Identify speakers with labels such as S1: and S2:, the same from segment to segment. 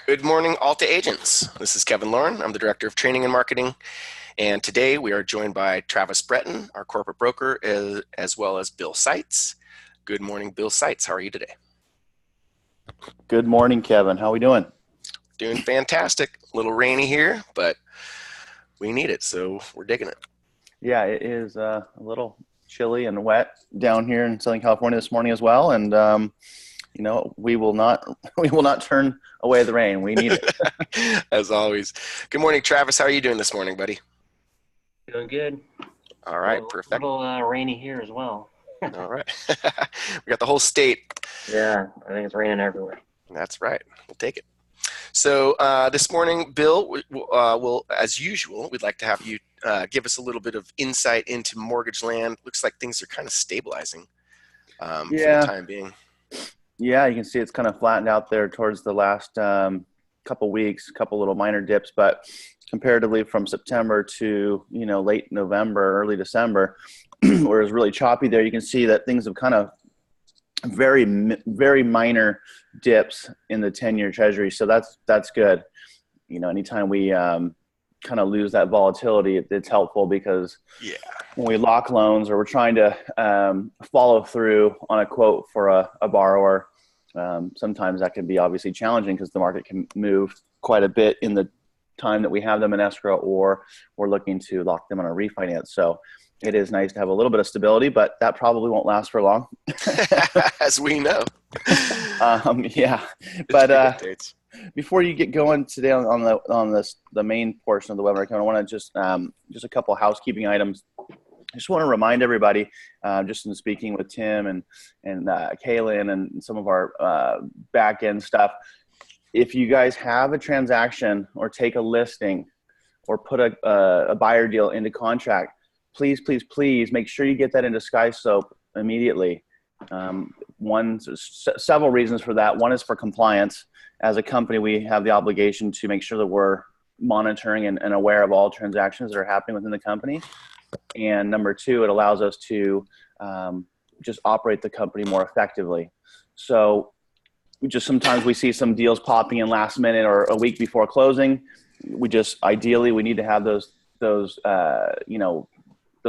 S1: Good morning, Alta agents. This is Kevin Lauren. I'm the Director of Training and Marketing. And today we are joined by Travis Breton, our corporate broker, as well as Bill Seitz. Good morning, Bill Seitz. How are you today?
S2: Good morning, Kevin. How are we doing?
S1: Doing fantastic. A little rainy here, but we need it, so we're digging it.
S2: Yeah, it is a little chilly and wet down here in Southern California this morning as well. And we will not we will not turn away the rain. We need it.
S1: As always. Good morning, Travis. How are you doing this morning, buddy?
S3: Doing good.
S1: All right,
S3: A
S1: perfect.
S3: little rainy here as well.
S1: All right. We got the whole state.
S3: Yeah, I think it's raining everywhere.
S1: That's right. We'll take it. So this morning, Bill, will, as usual, we'd like to have you give us a little bit of insight into mortgage land. Looks like things are kind of stabilizing for the time being.
S2: Yeah, you can see it's kind of flattened out there towards the last couple weeks, couple little minor dips, but comparatively from September to late November, early December, where it was really choppy there, you can see that things have kind of very minor dips in the 10-year Treasury. So that's good. Anytime we kind of lose that volatility, it's helpful because when we lock loans or we're trying to follow through on a quote for a borrower, sometimes that can be obviously challenging because the market can move quite a bit in the time that we have them in escrow or we're looking to lock them on a refinance. So it is nice to have a little bit of stability, but that probably won't last for long.
S1: As we know.
S2: But before you get going today on the main portion of the webinar, I want to just a couple of housekeeping items. I just want to remind everybody, just in speaking with Tim and Kaylin and some of our back end stuff, if you guys have a transaction or take a listing or put a buyer deal into contract, please make sure you get that into SkySlope immediately. Several reasons for that. One is for compliance. As a company, we have the obligation to make sure that we're monitoring and aware of all transactions that are happening within the company. And number two, it allows us to just operate the company more effectively. So sometimes we see some deals popping in last minute or a week before closing. Ideally we need to have those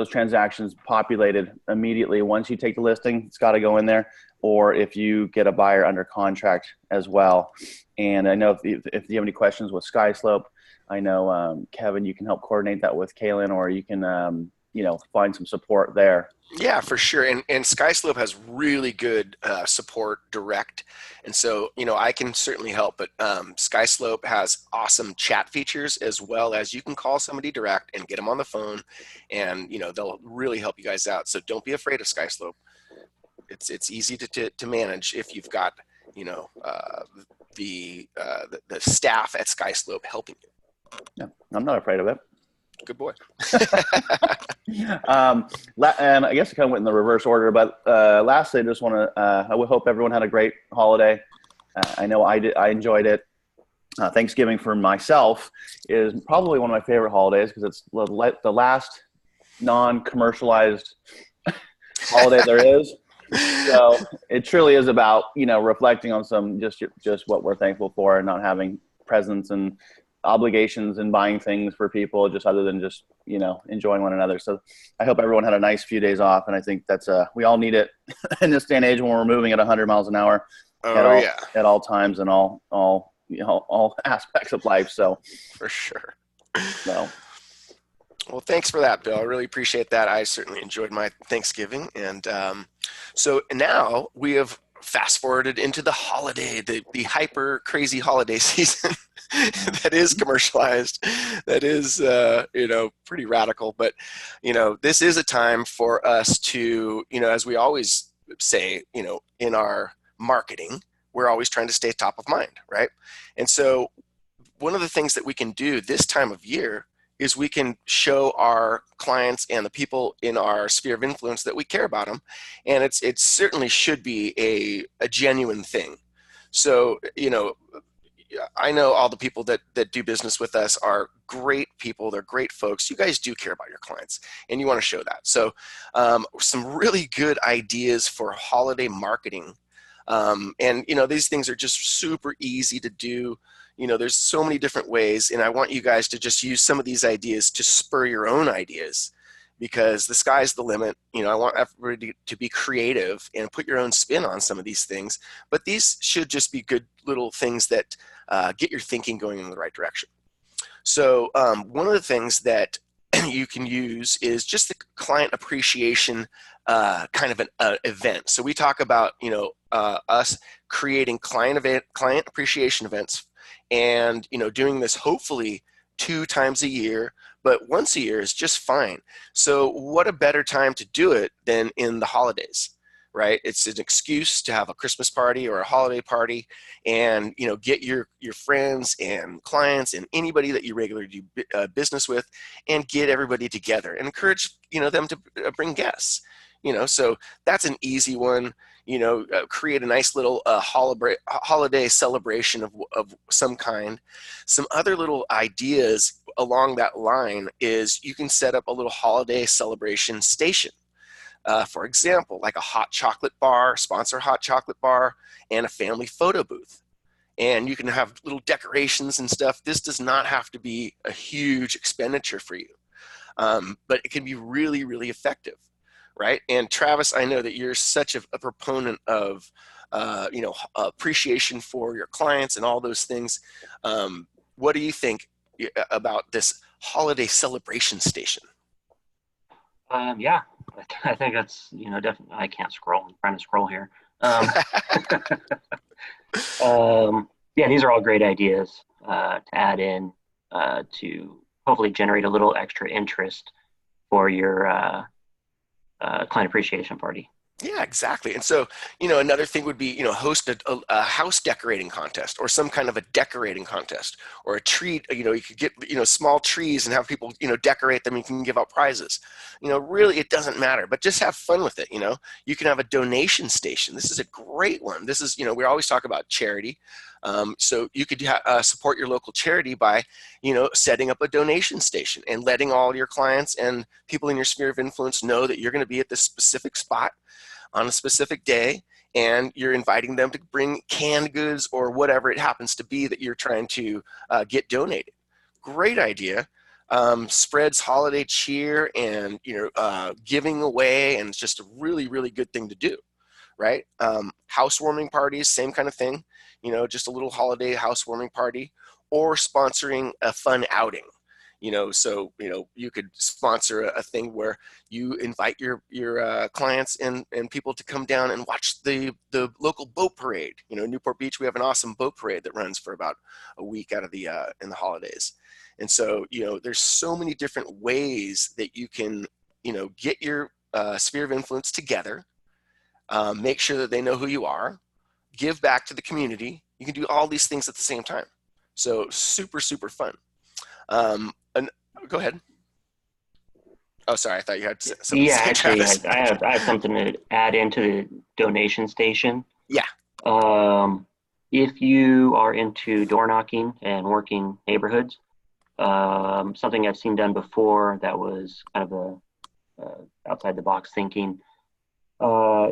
S2: transactions populated immediately. Once you take the listing, it's got to go in there, or if you get a buyer under contract as well. And I know if you have any questions with SkySlope, I know, Kevin, you can help coordinate that with Kaylin, or you can, find some support there.
S1: Yeah, for sure. And SkySlope has really good support direct. And so, I can certainly help, but SkySlope has awesome chat features, as well as you can call somebody direct and get them on the phone, and, they'll really help you guys out. So don't be afraid of SkySlope. It's easy to manage if you've got, the staff at SkySlope helping you.
S2: Yeah, I'm not afraid of it.
S1: Good boy.
S2: And I guess I kind of went in the reverse order, but lastly, I just want to, I would hope everyone had a great holiday. I know I did. I enjoyed it. Thanksgiving for myself is probably one of my favorite holidays because it's the last non-commercialized holiday there is. So it truly is about, reflecting on some, just what we're thankful for and not having presents and obligations and buying things for people, just other than just, enjoying one another. So I hope everyone had a nice few days off. And I think that's, we all need it in this day and age when we're moving at 100 miles an hour at all times and all aspects of life. So
S1: for sure.
S2: So.
S1: Well, thanks for that, Bill. I really appreciate that. I certainly enjoyed my Thanksgiving. And so now we have fast forwarded into the holiday, the hyper crazy holiday season that is commercialized, that is, pretty radical. But, this is a time for us to, as we always say, in our marketing, we're always trying to stay top of mind, right? And so one of the things that we can do this time of year is we can show our clients and the people in our sphere of influence that we care about them. And it certainly should be a genuine thing. So, I know all the people that do business with us are great people. They're great folks. You guys do care about your clients and you want to show that. So some really good ideas for holiday marketing And these things are just super easy to do. There's so many different ways, and I want you guys to just use some of these ideas to spur your own ideas, because the sky's the limit. I want everybody to be creative and put your own spin on some of these things, but these should just be good little things that get your thinking going in the right direction. So one of the things that you can use is just the client appreciation kind of an event. So we talk about us creating client appreciation events, and doing this hopefully 2 times a year, but once a year is just fine. So what a better time to do it than in the holidays, right? It's an excuse to have a Christmas party or a holiday party, and get your friends and clients and anybody that you regularly do business with, and get everybody together and encourage them to bring guests. So that's an easy one. Create a nice little holiday celebration of some kind. Some other little ideas along that line is you can set up a little holiday celebration station. For example, like a hot chocolate bar, sponsor hot chocolate bar, and a family photo booth. And you can have little decorations and stuff. This does not have to be a huge expenditure for you, but it can be really, really effective, right? And Travis, I know that you're such a proponent of, appreciation for your clients and all those things. What do you think about this holiday celebration station?
S3: Yeah, I think that's, definitely. I can't scroll. I'm trying to scroll here. Um, yeah, these are all great ideas to add in to hopefully generate a little extra interest for your client appreciation party.
S1: Yeah, exactly. And so, another thing would be, host a house decorating contest, or some kind of a decorating contest, or a tree. You could get, small trees and have people, decorate them. And you can give out prizes. Really, it doesn't matter, but just have fun with it. You can have a donation station. This is a great one. This is, we always talk about charity. So you could support your local charity by, setting up a donation station and letting all your clients and people in your sphere of influence know that you're going to be at this specific spot on a specific day, and you're inviting them to bring canned goods or whatever it happens to be that you're trying to get donated. Great idea. Spreads holiday cheer and giving away, and it's just a really, really good thing to do, right? Housewarming parties, same kind of thing. Just a little holiday housewarming party, or sponsoring a fun outing. So you could sponsor a thing where you invite your clients and people to come down and watch the local boat parade. Newport Beach, we have an awesome boat parade that runs for about a week out of the in the holidays. And so there's so many different ways that you can get your sphere of influence together, make sure that they know who you are, give back to the community. You can do all these things at the same time. So super, super fun. And go ahead. Oh, sorry. I thought you had something to
S3: Yeah,
S1: say,
S3: actually,
S1: Travis.
S3: I have something to add into the donation station.
S1: Yeah.
S3: Um, if you are into door knocking and working neighborhoods, something I've seen done before that was kind of outside the box thinking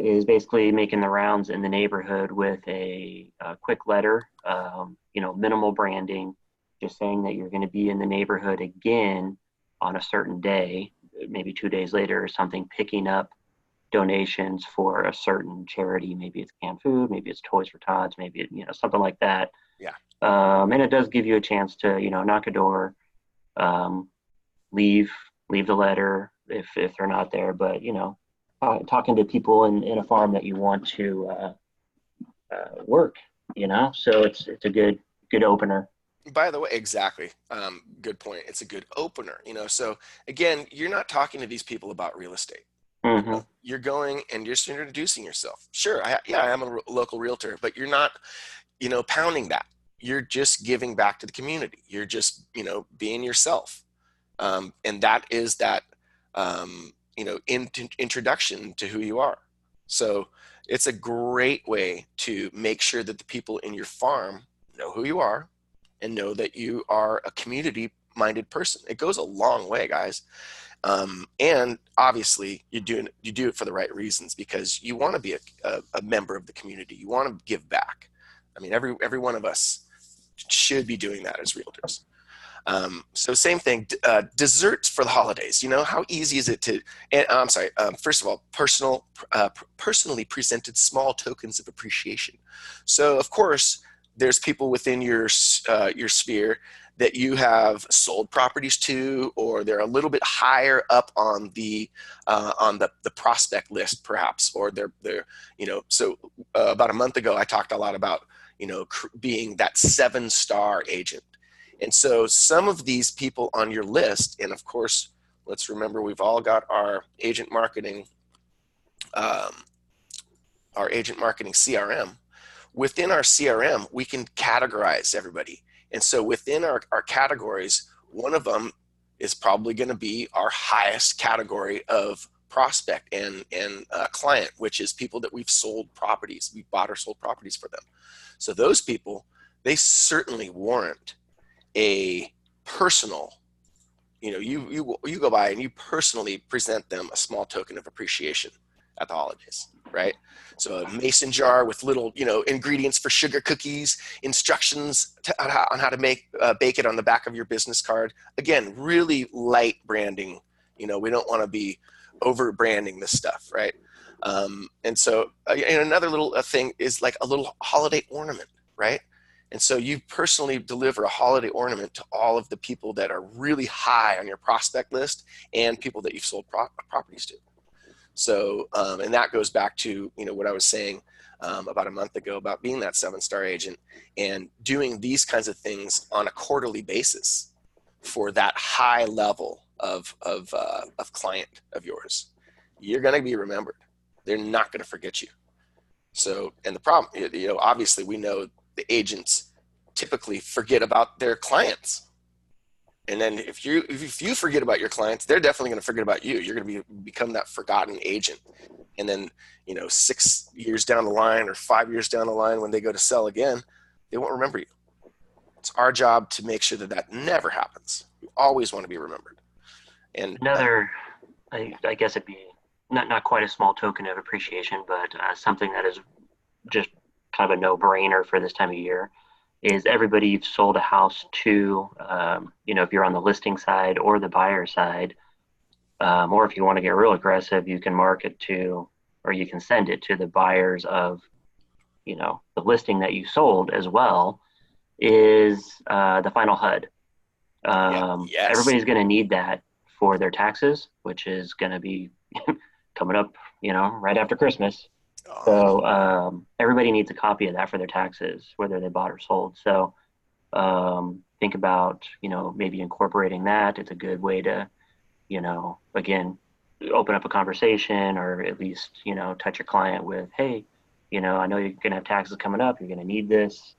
S3: is basically making the rounds in the neighborhood with a quick letter, minimal branding, just saying that you're going to be in the neighborhood again on a certain day, maybe 2 days later or something, picking up donations for a certain charity. Maybe it's canned food, maybe it's Toys for Tots, maybe something like that.
S1: Yeah.
S3: And it does give you a chance to knock a door, um, leave the letter if they're not there, but talking to people in a farm that you want to work. So it's a good opener.
S1: By the way, exactly. Good point. It's a good opener. So again, you're not talking to these people about real estate.
S3: Hmm.
S1: You're going and you're just introducing yourself. Sure, I am a local realtor, but you're not, pounding that. You're just giving back to the community. You're just, being yourself. And that is that, introduction to who you are. So it's a great way to make sure that the people in your farm know who you are, and know that you are a community minded person. It goes a long way, guys. And obviously you do it for the right reasons, because you want to be a member of the community. You want to give back. I mean, every one of us should be doing that as realtors. So same thing, desserts for the holidays. How easy is it to, and I'm sorry, first of all, personally presented small tokens of appreciation. So of course, there's people within your sphere that you have sold properties to, or they're a little bit higher up on the prospect list, perhaps, or they're So about a month ago, I talked a lot about being that 7-star agent. And so some of these people on your list, and of course, let's remember we've all got our agent marketing CRM. Within our CRM, we can categorize everybody. And so within our categories, one of them is probably going to be our highest category of prospect and client, which is people that we've bought or sold properties for them. So those people, they certainly warrant a personal, you go by and you personally present them a small token of appreciation at the holidays, right? So a mason jar with little, ingredients for sugar cookies, instructions on how to bake it on the back of your business card. Again, really light branding. We don't want to be over branding this stuff, right? And so and another little thing is like a little holiday ornament, right? And so you personally deliver a holiday ornament to all of the people that are really high on your prospect list and people that you've sold properties to. So, and that goes back to, what I was saying about a month ago about being that 7-star agent and doing these kinds of things on a quarterly basis for that high level of client of yours. You're going to be remembered. They're not going to forget you. So, and the problem, obviously we know the agents typically forget about their clients. And then if you forget about your clients, they're definitely going to forget about you. You're going to become that forgotten agent. And then, 6 years down the line or 5 years down the line, when they go to sell again, they won't remember you. It's our job to make sure that never happens. We always want to be remembered. And
S3: another, I guess it'd be not quite a small token of appreciation, but something that is just kind of a no-brainer for this time of year is everybody you've sold a house to, if you're on the listing side or the buyer side, or if you want to get real aggressive, you can market to, or you can send it to the buyers of, the listing that you sold as well, is the final HUD.
S1: Yes.
S3: Everybody's going to need that for their taxes, which is going to be coming up, right after Christmas. So everybody needs a copy of that for their taxes, whether they bought or sold. So think about, maybe incorporating that. It's a good way to, again, open up a conversation, or at least, touch your client with, hey, I know you're going to have taxes coming up. You're going to need this,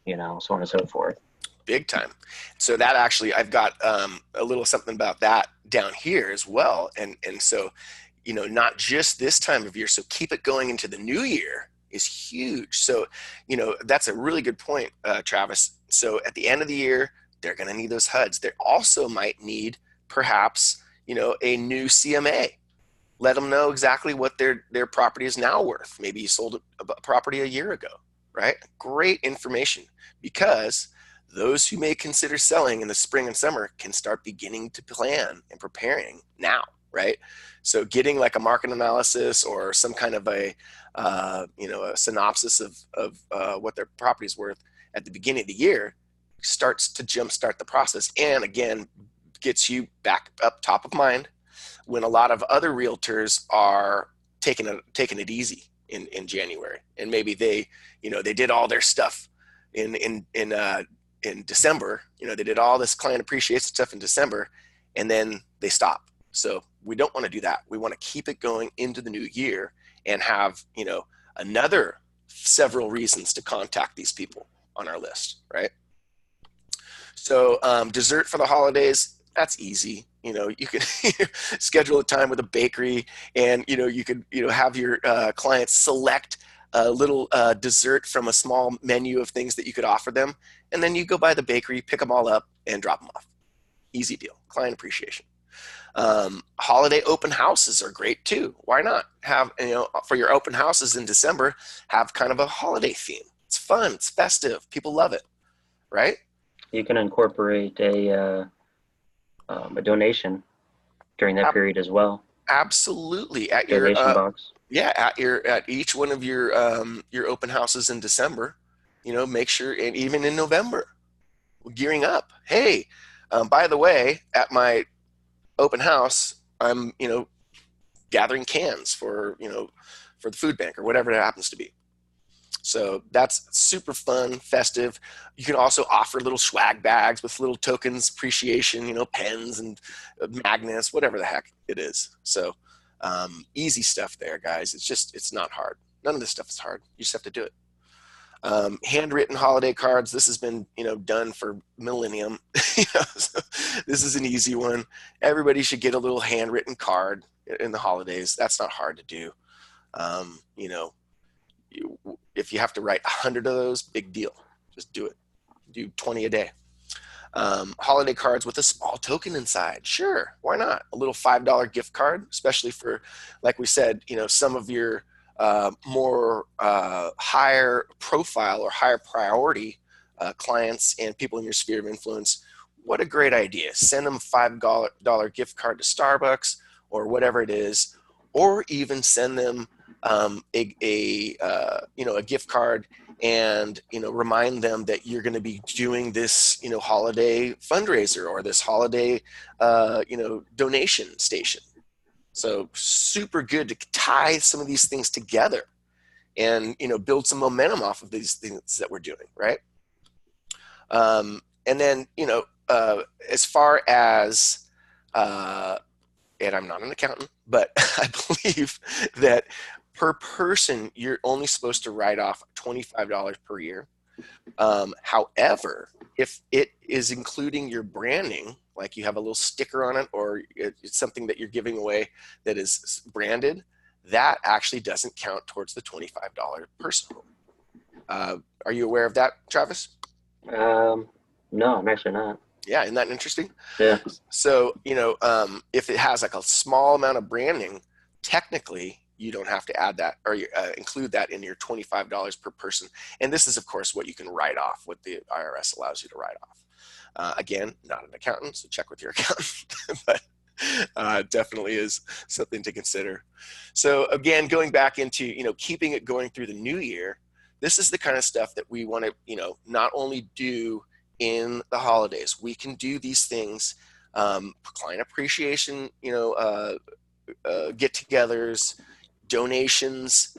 S3: so on and so forth.
S1: Big time. So that actually, I've got a little something about that down here as well. And so, not just this time of year. So keep it going into the new year is huge. So, that's a really good point, Travis. So at the end of the year, they're going to need those HUDs. They also might need perhaps, a new CMA. Let them know exactly what their property is now worth. Maybe you sold a property a year ago, right? Great information, because those who may consider selling in the spring and summer can start beginning to plan and preparing now, right? So getting like a market analysis or some kind of a synopsis of what their property is worth at the beginning of the year starts to jumpstart the process, and again gets you back up top of mind when a lot of other realtors are taking it easy in January, and maybe they did all their stuff in December. They did all this client appreciation stuff in December, and then they stop. So we don't want to do that. We want to keep it going into the new year and have another several reasons to contact these people on our list, right? So dessert for the holidays, that's easy. You can schedule a time with a bakery, and you could have your clients select a little dessert from a small menu of things that you could offer them, and then you go by the bakery, pick them all up, and drop them off. Easy deal. Client appreciation. Holiday open houses are great too. Why not have, for your open houses in December, have kind of a holiday theme. It's fun. It's festive. People love it, right?
S3: You can incorporate a donation during that period as well.
S1: Absolutely. At your
S3: Donation box.
S1: yeah, at each one of your open houses in December, make sure, and even in November, gearing up. Hey, by the way, at my open house, I'm gathering cans for the food bank or whatever it happens to be. So that's super fun, festive. You can also offer little swag bags with little tokens, appreciation, pens and magnets, whatever the heck it is. So easy stuff there, guys. It's not hard. None of this stuff is hard. You just have to do it. Handwritten holiday cards. This has been, done for millennium. So this is an easy one. Everybody should get a little handwritten card in the holidays. That's not hard to do. If you have to write 100 of those, big deal. Just do it. Do 20 a day. Holiday cards with a small token inside. Sure, why not? A little $5 gift card, especially for, like we said, some of your more higher profile or higher priority clients and people in your sphere of influence. What a great idea. Send them a $5 gift card to Starbucks or whatever it is, or even send them a gift card and remind them that you're going to be doing this holiday fundraiser or this holiday donation station. So super good to tie some of these things together and build some momentum off of these things that we're doing, right? And then as far as and I'm not an accountant, but I believe that per person, you're only supposed to write off $25 per year. However, if it is including your branding, like you have a little sticker on it or it's something that you're giving away that is branded, that actually doesn't count towards the $25 person. Are you aware of that, Travis?
S3: No, I'm actually not.
S1: Yeah, isn't that interesting?
S3: Yeah.
S1: So, if it has like a small amount of branding, technically you don't have to add that or include that in your $25 per person. And this is, of course, what you can write off, what the IRS allows you to write off. Again, not an accountant, so check with your accountant, but definitely is something to consider. So again, going back into, keeping it going through the new year, this is the kind of stuff that we want to, not only do in the holidays. We can do these things, client appreciation, get-togethers, donations,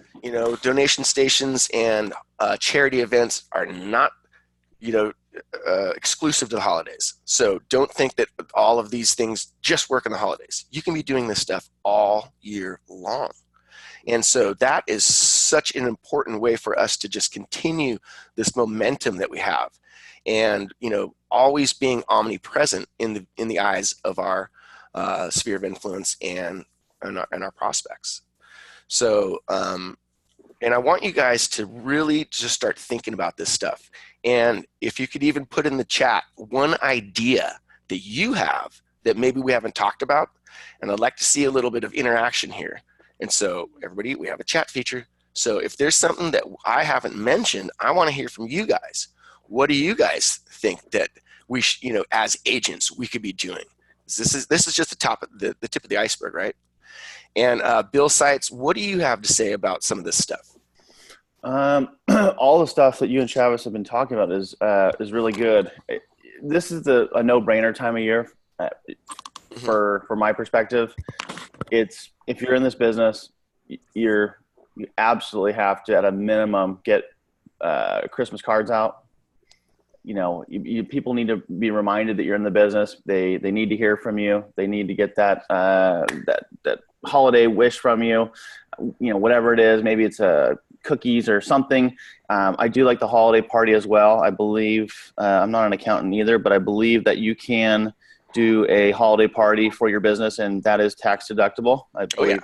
S1: donation stations and charity events are not, exclusive to the holidays. So don't think that all of these things just work in the holidays. You can be doing this stuff all year long. And so that is such an important way for us to just continue this momentum that we have. And, always being omnipresent in the eyes of our sphere of influence and our prospects. So, and I want you guys to really just start thinking about this stuff. And if you could even put in the chat one idea that you have that maybe we haven't talked about, and I'd like to see a little bit of interaction here. And so everybody, we have a chat feature. So if there's something that I haven't mentioned, I want to hear from you guys. What do you guys think that we as agents, we could be doing? This is just the tip of the iceberg, right? And Bill Seitz, what do you have to say about some of this stuff?
S2: All the stuff that you and Travis have been talking about is really good. This is a no-brainer time of year for my perspective. It's if you're in this business, you absolutely have to, at a minimum, get Christmas cards out. People need to be reminded that you're in the business. They need to hear from you. They need to get that holiday wish from you. Whatever it is, maybe it's cookies or something. I do like the holiday party as well. I believe I'm not an accountant either, but I believe that you can do a holiday party for your business, and that is tax deductible. I believe,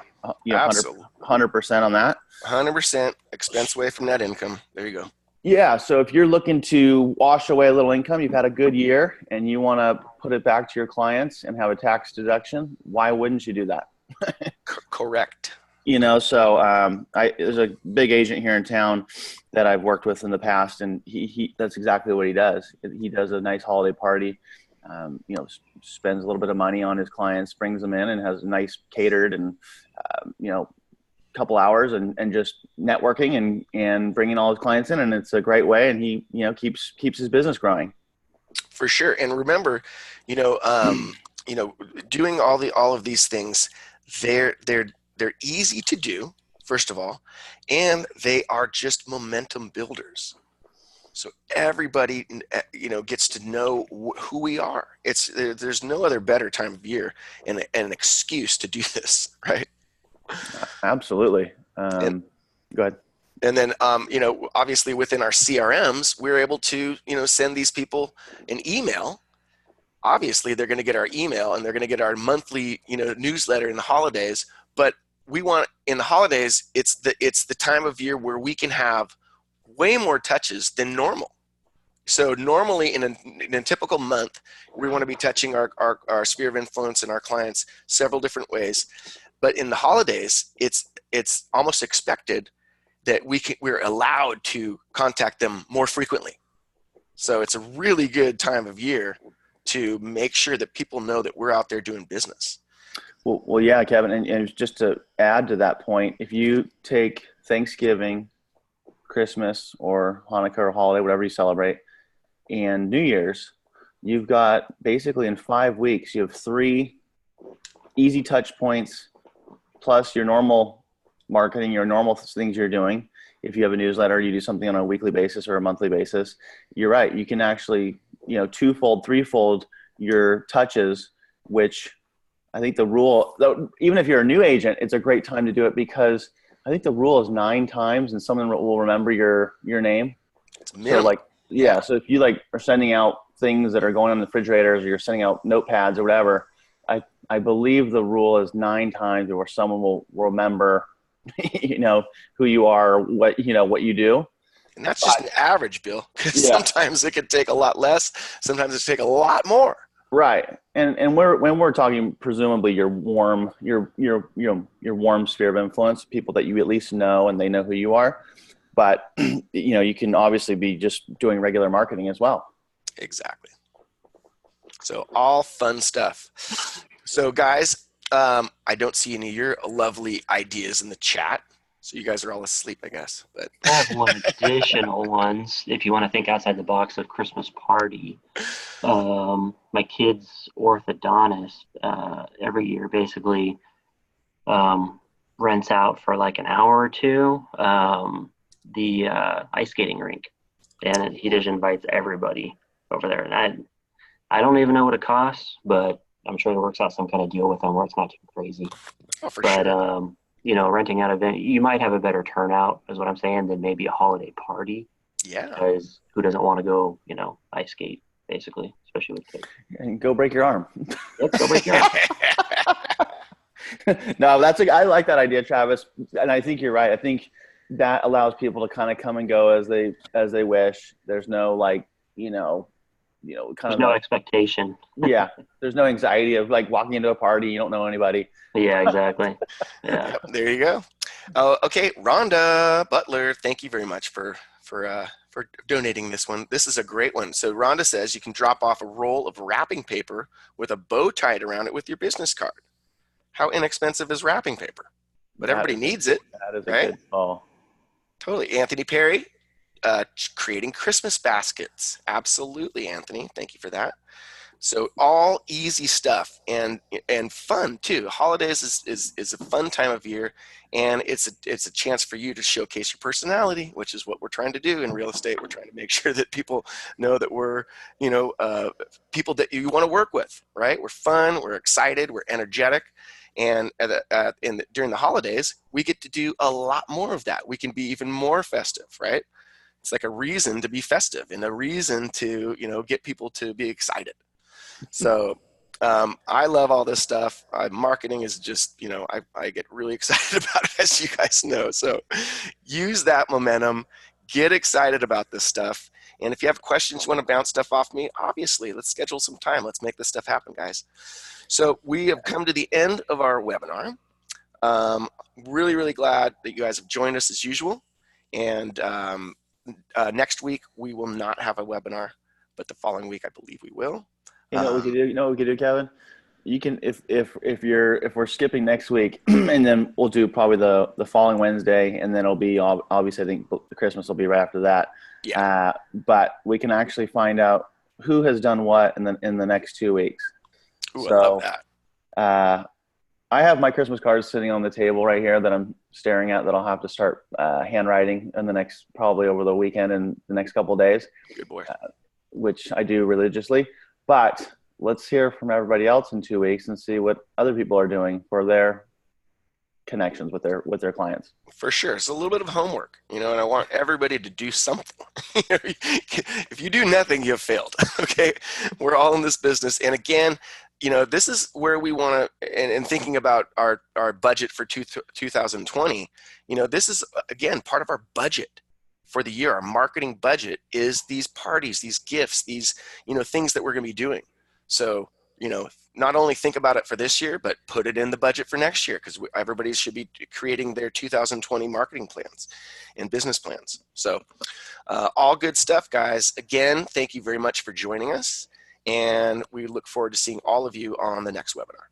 S1: absolutely,
S2: 100% on that.
S1: 100% expense away from net income. There you go.
S2: Yeah. So if you're looking to wash away a little income, you've had a good year and you want to put it back to your clients and have a tax deduction, why wouldn't you do that?
S1: Correct.
S2: There's a big agent here in town that I've worked with in the past, and he that's exactly what he does. He does a nice holiday party, spends a little bit of money on his clients, brings them in, and has a nice catered and couple hours and just networking and bringing all his clients in, and it's a great way, and he keeps his business growing.
S1: For sure. And remember, you know, um, doing all of these things, they're easy to do, first of all, and they are just momentum builders. So everybody, gets to know who we are. There's no other better time of year and an excuse to do this, right?
S2: Absolutely.
S1: And
S2: Go ahead.
S1: and then obviously within our CRMs, we're able to send these people an email. Obviously they're going to get our email and they're going to get our monthly newsletter in the holidays, but we want in the holidays it's the time of year where we can have way more touches than normal. So normally in a typical month, we want to be touching our sphere of influence and our clients several different ways. But in the holidays, it's almost expected that we're allowed to contact them more frequently. So it's a really good time of year to make sure that people know that we're out there doing business.
S2: Well, yeah, Kevin, and just to add to that point, if you take Thanksgiving, Christmas, or Hanukkah or holiday, whatever you celebrate, and New Year's, you've got basically in 5 weeks, you have three easy touch points plus your normal marketing, your normal things you're doing. If you have a newsletter, you do something on a weekly basis or a monthly basis. You're right. You can actually, twofold, threefold your touches, which I think the rule, even if you're a new agent, it's a great time to do it because I think the rule is 9 times and someone will remember your name.
S1: It's
S2: So
S1: minimal.
S2: yeah. So if you are sending out things that are going on the refrigerators or you're sending out notepads or whatever, I believe the rule is 9 times where someone will remember, who you are, what you do.
S1: And that's just
S2: But
S1: an average, Bill, because
S2: yeah,
S1: sometimes it could take a lot less. Sometimes it take a lot more.
S2: right. And when we're talking, presumably your warm, your warm sphere of influence, people that you at least know and they know who you are. But you can obviously be just doing regular marketing as well.
S1: Exactly. So all fun stuff. So guys, I don't see any of your lovely ideas in the chat. So you guys are all asleep, I guess. But
S3: I have one additional ones if you want to think outside the box of Christmas party. My kid's orthodontist every year basically rents out for like an hour or two the ice skating rink, and he just invites everybody over there. And I don't even know what it costs, but I'm sure it works out some kind of deal with them where it's not too crazy.
S1: oh, for
S3: But
S1: sure.
S3: renting out event, you might have a better turnout, is what I'm saying, than maybe a holiday party.
S1: Yeah.
S3: Because who doesn't want to go, ice skate, basically, especially with kids.
S2: And go break your arm.
S3: Yep, go break your arm.
S2: No, I like that idea, Travis. And I think you're right. I think that allows people to kind of come and go as they wish. There's no kind
S3: There's
S2: of
S3: no expectation.
S2: yeah. There's no anxiety of walking into a party, you don't know anybody.
S3: Yeah, exactly. Yeah.
S1: Yep, there you go. Okay, Rhonda Butler, thank you very much for donating this one. This is a great one. So Rhonda says you can drop off a roll of wrapping paper with a bow tied around it with your business card. How inexpensive is wrapping paper? But everybody needs it,
S2: That is a
S1: right?
S2: good call.
S1: Totally. Anthony Perry, creating Christmas baskets. Absolutely, Anthony. Thank you for that. So all easy stuff and fun too. Holidays is a fun time of year, and it's a chance for you to showcase your personality, which is what we're trying to do in real estate. We're trying to make sure that people know that we're people that you want to work with, right? We're fun, we're excited, we're energetic, and during the holidays we get to do a lot more of that. We can be even more festive, right? It's like a reason to be festive and a reason to get people to be excited. So I love all this stuff. Marketing is just, I get really excited about it, as you guys know. So use that momentum, get excited about this stuff. And if you have questions, you want to bounce stuff off me, obviously, let's schedule some time. Let's make this stuff happen, guys. So we have come to the end of our webinar. Really, really glad that you guys have joined us as usual. And next week, we will not have a webinar, but the following week, I believe we will.
S2: You know what we could do? You know what we could do, Kevin? You can if we're skipping next week, and then we'll do probably the following Wednesday, and then it'll be obviously I think the Christmas will be right after that.
S1: Yeah.
S2: But we can actually find out who has done what in the next 2 weeks.
S1: Ooh,
S2: So
S1: I love that.
S2: I have my Christmas cards sitting on the table right here that I'm staring at that I'll have to start handwriting in the next probably over the weekend and the next couple of days.
S1: Good boy.
S2: Which I do religiously. But let's hear from everybody else in 2 weeks and see what other people are doing for their connections with their clients.
S1: For sure. It's a little bit of homework, and I want everybody to do something. If you do nothing, you have failed. Okay. We're all in this business. And again, this is where we want to, and thinking about our budget for 2020, this is, again, part of our budget for the year. Our marketing budget is these parties, these gifts, these, things that we're going to be doing. So, not only think about it for this year, but put it in the budget for next year, because everybody should be creating their 2020 marketing plans and business plans. So all good stuff, guys. Again, thank you very much for joining us. And we look forward to seeing all of you on the next webinar.